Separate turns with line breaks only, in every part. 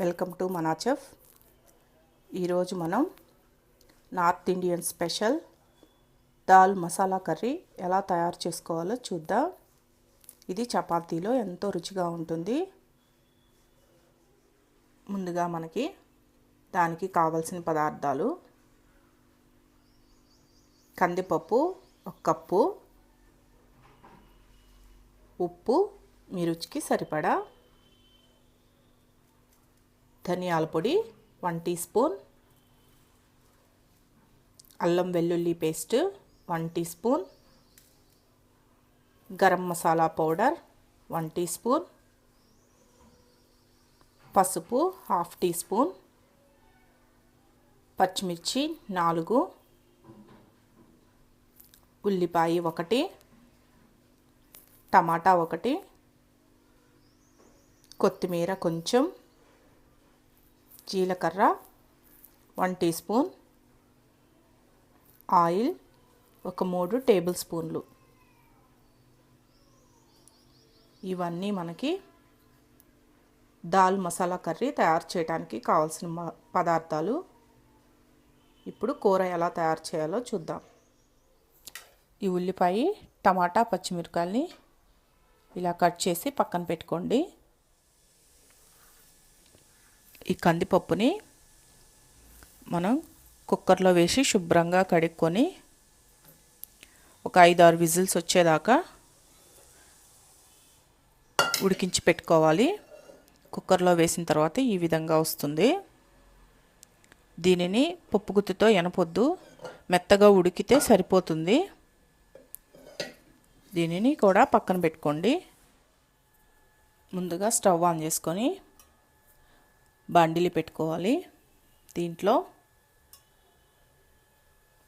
Welcome to మనా chef. ఈరోజు మనం north Indian special dal masala curry ఎలా తయారు చేసుకోవాలో చూద్దాం. ఇది చపాతీలో ఎంతో రుచిగా ఉంటుంది. ముందుగా మనకి దానికి కావాల్సిన పదార్థాలు: కందిపప్పు 1 కప్పు, ఉప్పు మీ రుచికి సరిపడా, ధనియాల పొడి 1 టీ స్పూన్, అల్లం వెల్లుల్లి paste 1 teaspoon, garam masala powder 1 teaspoon, పసుపు 1/2 టీ స్పూన్, పచ్చిమిర్చి 4, ఉల్లిపాయ 1, టమాటా 1, కొత్తిమీర కొంచెం, జీలకర్ర 1 టీ స్పూన్, ఆయిల్ 3 టేబుల్ స్పూన్లు. ఇవన్నీ మనకి దాల్ మసాలా కర్రీ తయారు చేయడానికి కావాల్సిన పదార్థాలు. ఇప్పుడు కూర ఎలా తయారు చేయాలో చూద్దాం. ఈ ఉల్లిపాయ, టమాటా, పచ్చిమిరపకాయలని ఇలా కట్ చేసి పక్కన పెట్టుకోండి. ఈ కందిపప్పుని మనం కుక్కర్లో వేసి శుభ్రంగా కడుక్కొని ఒక 5-6 విజిల్స్ వచ్చేదాకా ఉడికించి పెట్టుకోవాలి. కుక్కర్లో వేసిన తర్వాత ఈ విధంగా వస్తుంది. దీనిని పప్పు గుత్తితో ఎనపొద్దు, మెత్తగా ఉడికితే సరిపోతుంది. దీనిని కూడా పక్కన పెట్టుకోండి. ముందుగా స్టవ్ ఆన్ చేసుకొని బాండిలి పెట్టుకోవాలి. దీంట్లో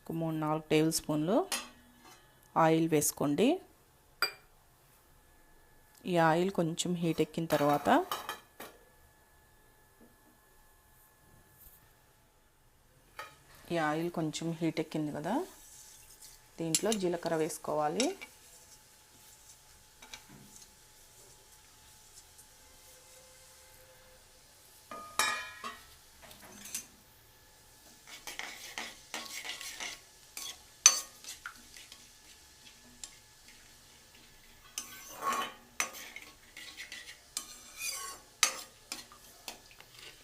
3-4 టేబుల్ స్పూన్లు ఆయిల్ వేసుకోండి. ఈ ఆయిల్ కొంచెం హీట్ ఎక్కిన తర్వాత ఎక్కింది కదా, దీంట్లో జీలకర్ర వేసుకోవాలి.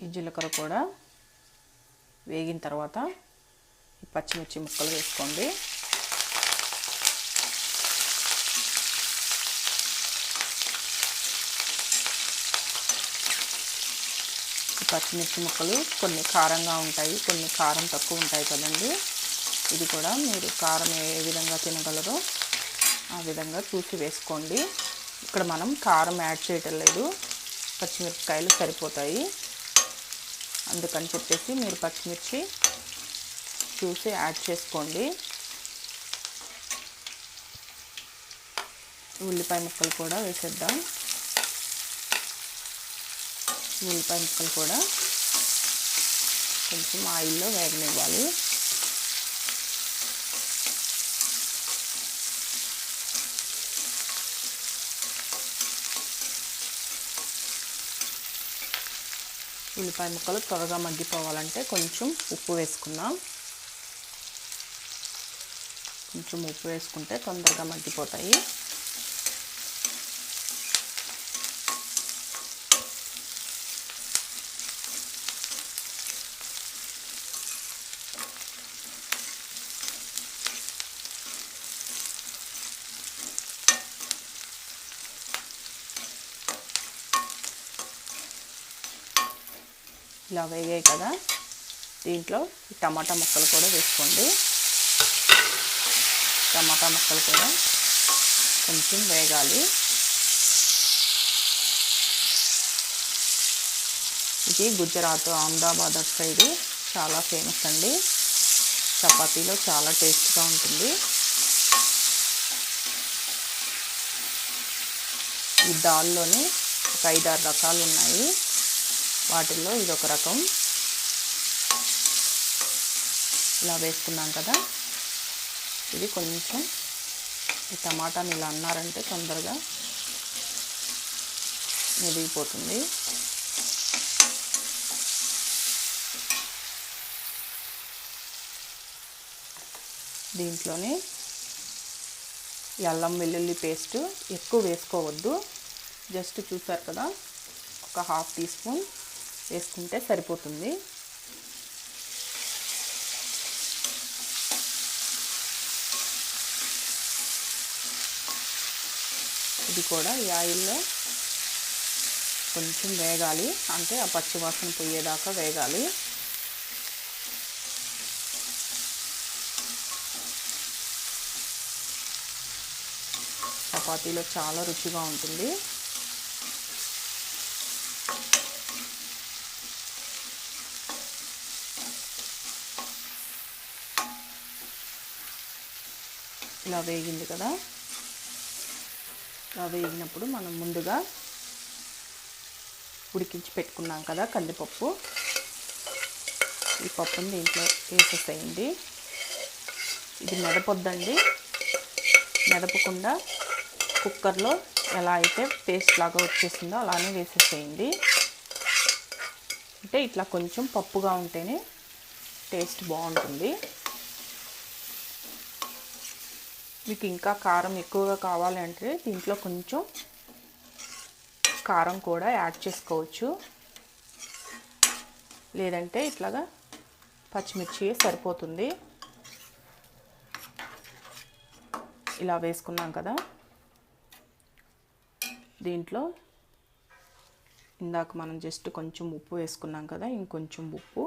ఈ జీలకర్ర కూడా వేగిన తర్వాత ఈ పచ్చిమిర్చి ముక్కలు వేసుకోండి. ఈ పచ్చిమిర్చి ముక్కలు కొన్ని కారంగా ఉంటాయి, కొన్ని కారం తక్కువ ఉంటాయి కదండి. ఇది కూడా మీరు కారం ఏ విధంగా తినగలరో ఆ విధంగా చూసి వేసుకోండి. ఇక్కడ మనం కారం యాడ్ చేయటం లేదు, పచ్చిమిరపకాయలు సరిపోతాయి. అందుకని చెప్పేసి మీరు పచ్చిమిర్చి చూసి యాడ్ చేసుకోండి. ఉల్లిపాయ ముక్కలు కూడా వేసేద్దాం. ఉల్లిపాయ ముక్కలు కూడా కొంచెం ఆయిల్లో వేగనివ్వాలి. ఉల్లిపాయ ముక్కలు త్వరగా మగ్గిపోవాలంటే కొంచెం ఉప్పు వేసుకుందాం. కొంచెం ఉప్పు వేసుకుంటే తొందరగా మగ్గిపోతాయి. ఇలా వేగాయి కదా, దీంట్లో ఈ టమాటా ముక్కలు కూడా వేసుకోండి. టమాటా ముక్కలు కూడా కొంచెం వేగాలి. ఇది గుజరాత్, అహ్మదాబాద్ సైడు చాలా ఫేమస్ అండి. చపాతీలో చాలా టేస్ట్గా ఉంటుంది. ఈ దాల్లోని ఒక 5-6 రకాలు ఉన్నాయి. వాటిల్లో ఇదొక రకం. ఇలా వేసుకున్నాం కదా, ఇది కొంచెం ఈ టమాటాని ఇలా అన్నారంటే తొందరగా మెదిగిపోతుంది. దీంట్లోనే అల్లం వెల్లుల్లి పేస్ట్ ఎక్కువ వేసుకోవద్దు, జస్ట్ చూసారు కదా ఒక హాఫ్ టీ స్పూన్ వేసుకుంటే సరిపోతుంది. ఇది కూడా ఈ ఆయిల్లో కొంచెం వేగాలి, అంటే ఆ పచ్చివాసన పోయేదాకా వేగాలి. చపాతీలో చాలా రుచిగా ఉంటుంది. ఇలా వేగింది కదా, ఇలా వేగినప్పుడు మనం ముందుగా ఉడికించి పెట్టుకున్నాం కదా కందిపప్పు, ఈ పప్పుని దీంట్లో వేసేసేయండి. ఇది మెదపొద్దండి, మెదపకుండా కుక్కర్లో ఎలా అయితే పేస్ట్ లాగా వచ్చేసిందో అలానే వేసేసేయండి. అంటే ఇట్లా కొంచెం పప్పుగా ఉంటేనే టేస్ట్ బాగుంటుంది. మీకు ఇంకా కారం ఎక్కువగా కావాలి అంటే దీంట్లో కొంచెం కారం కూడా యాడ్ చేసుకోవచ్చు, లేదంటే ఇట్లాగా పచ్చిమిర్చి సరిపోతుంది. ఇలా వేసుకున్నాం కదా, దీంట్లో ఇందాక మనం జస్ట్ కొంచెం ఉప్పు వేసుకున్నాం కదా, ఇంకొంచెం ఉప్పు,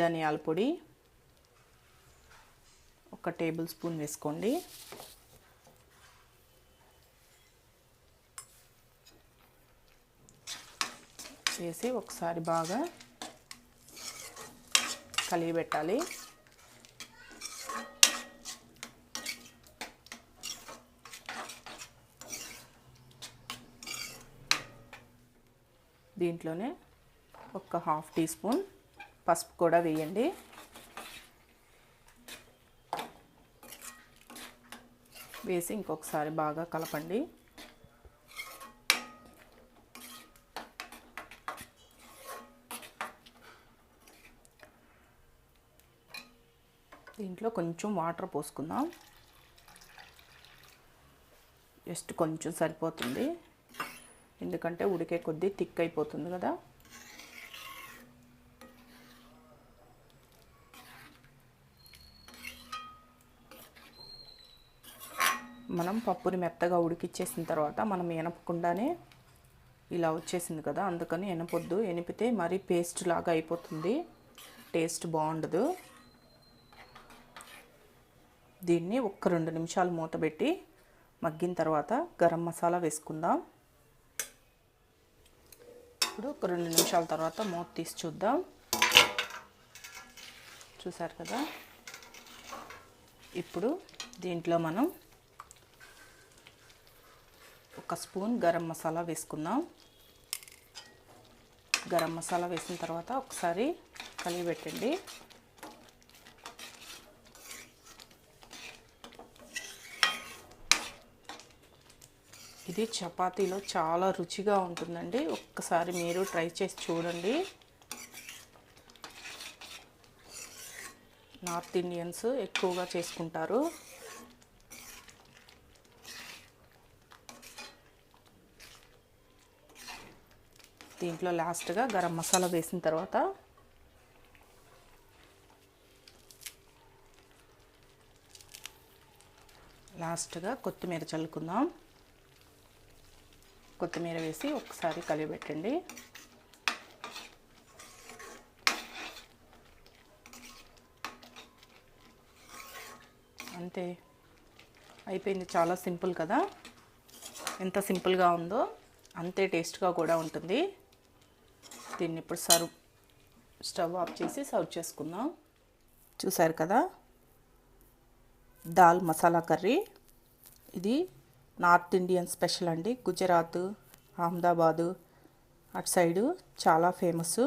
ధనియాల పొడి 1 టేబుల్ స్పూన్ వేసుకోండి. వేసి ఒకసారి బాగా కలియబెట్టాలి. దీంట్లోనే ఒక హాఫ్ టీ స్పూన్ పసుపు కూడా వేయండి. వేసి ఇంకొకసారి బాగా కలపండి. దీంట్లో కొంచెం వాటర్ పోసుకుందాం, జస్ట్ కొంచెం సరిపోతుంది, ఎందుకంటే ఉడికే కొద్దీ థిక్ అయిపోతుంది కదా. మనం పప్పుని మెత్తగా ఉడికిచ్చేసిన తర్వాత మనం ఎనపకుండానే ఇలా వచ్చేసింది కదా, అందుకని ఎనపొద్దు, ఎనిపితే మరీ పేస్ట్ లాగా అయిపోతుంది, టేస్ట్ బాగుండదు. దీన్ని ఒక 2 నిమిషాలు మూత పెట్టి మగ్గిన తర్వాత గరం మసాలా వేసుకుందాం. ఇప్పుడు ఒక 2 నిమిషాల తర్వాత మూత తీసి చూద్దాం. చూసారు కదా, ఇప్పుడు దీంట్లో మనం 1 స్పూన్ గరం మసాలా వేసుకుందాం. గరం మసాలా వేసిన తర్వాత ఒకసారి కలియబెట్టండి. ఇది చపాతీలో చాలా రుచిగా ఉంటుందండి, ఒక్కసారి మీరు ట్రై చేసి చూడండి. నార్త్ ఇండియన్స్ ఎక్కువగా చేసుకుంటారు. దీంట్లో లాస్ట్గా గరం మసాలా వేసిన తర్వాత లాస్ట్గా కొత్తిమీర చల్లుకుందాం. కొత్తిమీర వేసి ఒకసారి కలియబెట్టండి. అంతే, అయిపోయింది. చాలా సింపుల్ కదా, ఎంత సింపుల్గా ఉందో అంతే టేస్ట్గా కూడా ఉంటుంది. దీన్ని ఇప్పుడు స్టవ్ ఆఫ్ చేసి సర్వ్ చేసుకుందాం. చూసారు కదా, దాల్ మసాలా కర్రీ. ఇది నార్త్ ఇండియన్ స్పెషల్ అండి. గుజరాత్, అహ్మదాబాదు అటు సైడు చాలా ఫేమస్.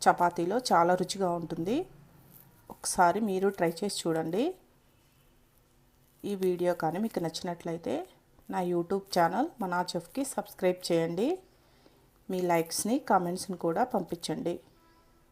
చపాతీలో చాలా రుచిగా ఉంటుంది. ఒకసారి మీరు ట్రై చేసి చూడండి. ఈ వీడియో కానీ మీకు నచ్చినట్లయితే నా యూట్యూబ్ ఛానల్ మనా చెఫ్కి సబ్స్క్రైబ్ చేయండి. మీ లైక్స్ని కామెంట్స్ని కూడా పంపించండి.